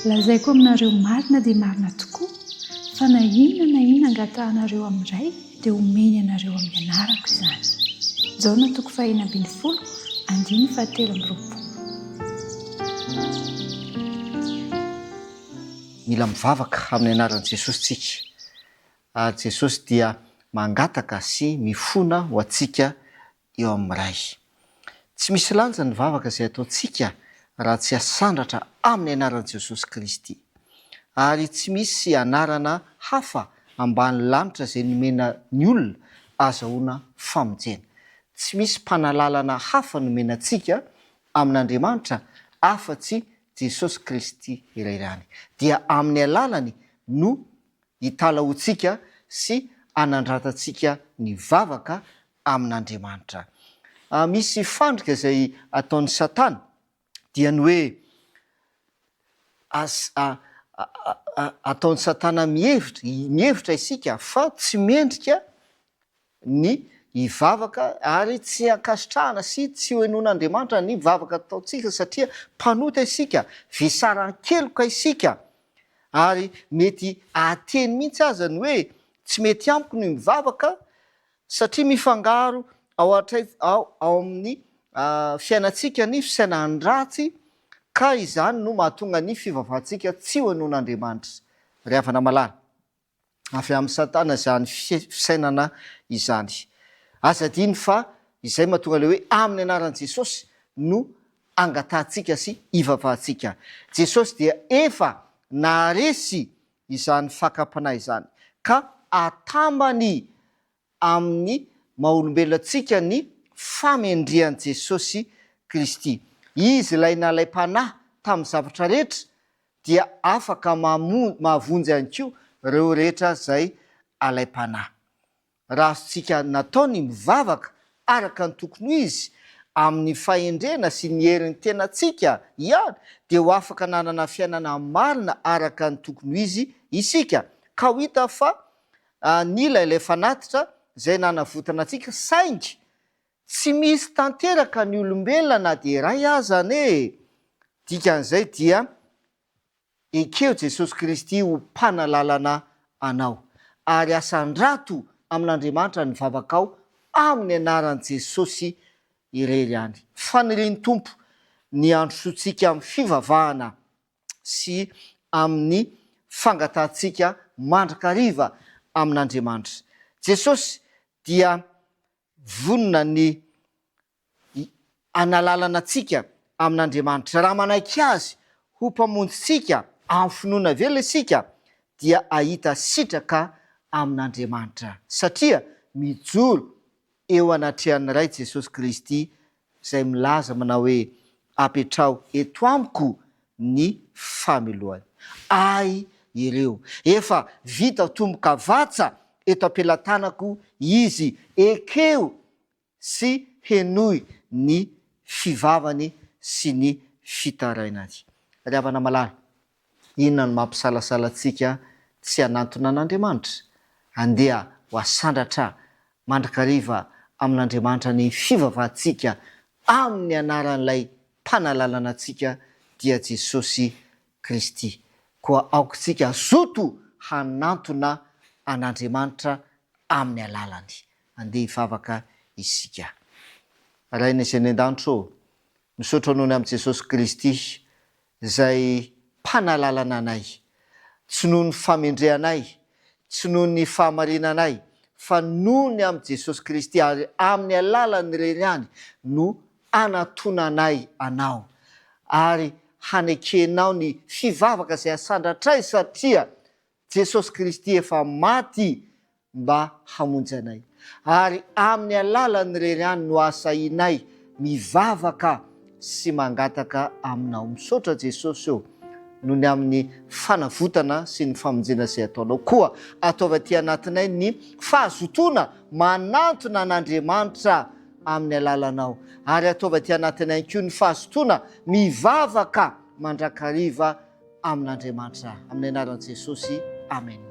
lazaiko aminareo marina dia marina tokoa fa na inona angatahanareo amin'iray dia omeny anareo amin'ny anarako izany. Jaona 2:20 andiny 7:30. Mila mivavaka amin'ny anaran'i Jesosy tsika. Ary Jesosy dia mangataka sy mifona ho antsika eo amin'ny ray. Tsy misy lanja ny vavaka izay ataontsika raha tsy asandratra amin'ny anaran'i Jesosy Kristy. Ary tsy misy anarana hafa ambany lanitra izay nomena ny olona azahoana famonjena. Tsy misy mpanalalana hafa nomena antsika amin'Andriamanitra afa-tsy Jesosy Kristy iray ihany. Dia amin'ny alalany no hitalahoantsika sy anandratantsika ny vavaka amin'Andriamanitra. Misy fandrika izay ataon'ny Satana dia ny hoe ataon'ny Satana mihevitra isika fa tsy mendrika ny hivavaka ary tsy ankasitrahana sy tsy hoenon'Andriamanitra ny vavaka ataontsika satria mpanota isika, visaran-keloka isika. Ary mety ateny mihitsy aza ny hoe tsy mety amiko ny mivavaka satria mifangaro ao amin'ny fiainantsika ny fisainany ratsy ka izany no mahatonga ny fivavahantsika tsy hoenon'Andriamanitra. Ry havana malala, avy amin'ny Satana izany fisainana izany. Aza diny fa izay mahatonga le hoe amin'ny anaran'i Jesosy no angatahantsika sy hivavahantsika. Jesosy dia efa naharesy izany fakam-panahy izany ka atambany amin'ny maha-olombelontsika ny famendrehan'i Jesosy Kristy. Izy ilay nalaim-panahy tamin'ny zavatra rehetra dia afaka mahavonjy ihany koa ireo rehetra izay alaim-panahy. Raha tsika nataony mivavaka araka ny tokony izy amin'ny fahendrena sy ny herin'ny tenantsika ihany dia ho afaka nanana fiainana marina araka ny tokony izy isika. Ka ho hita fa nila ilay fanatitra izay nanavotana antsika saingy tsy misy tanteraka ny olombelona na dia iray azany e. Dikan'izay dia ekeo Jesosy Kristy ho mpanalalana anao ary asandrato amin'Andriamanitra ny vavakao amin'ny anaran'i Jesosy irery ihany. Fanirian'ny Tompo ny androsoantsika amin'ny fivavahana sy amin'ny fangatahantsika mandrakariva amin'Andriamanitra. Jesosy dia vonona ny analalana antsika amin'Andriamanitra. Raha manaiky azy ho mpamonjitsika amin'ny finoana velona isika dia ahita sitraka amin'Andriamanitra satria mijoro eo anatrehan'ny ray Jesosy Kristy izay milaza manao hoe apetrao eto amiko ny famelohany. Ay ireo efa vita tomboka vatsa eto am-pelantanako izy ekeo sy henoy ny fivavany sy ny fitarainany. Ry havana malala, inona no mampisalasala antsika tsy hanantona an'Andriamanitra? Andeha ho asandratra mandrakariva amin'Andriamanitra ny fivavahantsika amin'ny anaran'ilay mpanalalana antsika dia Jesosy Kristy. Koa aokontsika zoto hanantona an'Andriamanitra amin'ny alalany. Andeha hivavaka isika. Raina izay ny an-danitro, misaotra nohony amin'i Jesosy Kristy izay mpanalalana anay, tsy noho ny famendrehanay, tsy noho ny fahamarinanay, fa noho ny amin'i Jesosy Kristy ary amin'ny alalany ireny ihany no anatonanay anao ary hanekenao ny fivavaka izay asandratray satria Jesosy Kristy efa maty mba hamonjy anay. Ary amin'ny alalany ireny ihany no asainay mivavaka sy mangataka aminao. Misaotra Jesosy eo noho ny amin'ny fanavotana sy ny famonjena izay ataonao. Koa ataova aty anatinay ny fahazotona manantona an'Andriamanitra amin'ny alalanao ary ataova aty anatinay koa ny fahazotona mivavaka mandrakariva amin'Andriamanitra. Amin'ny anaran'i Jesosy, amen.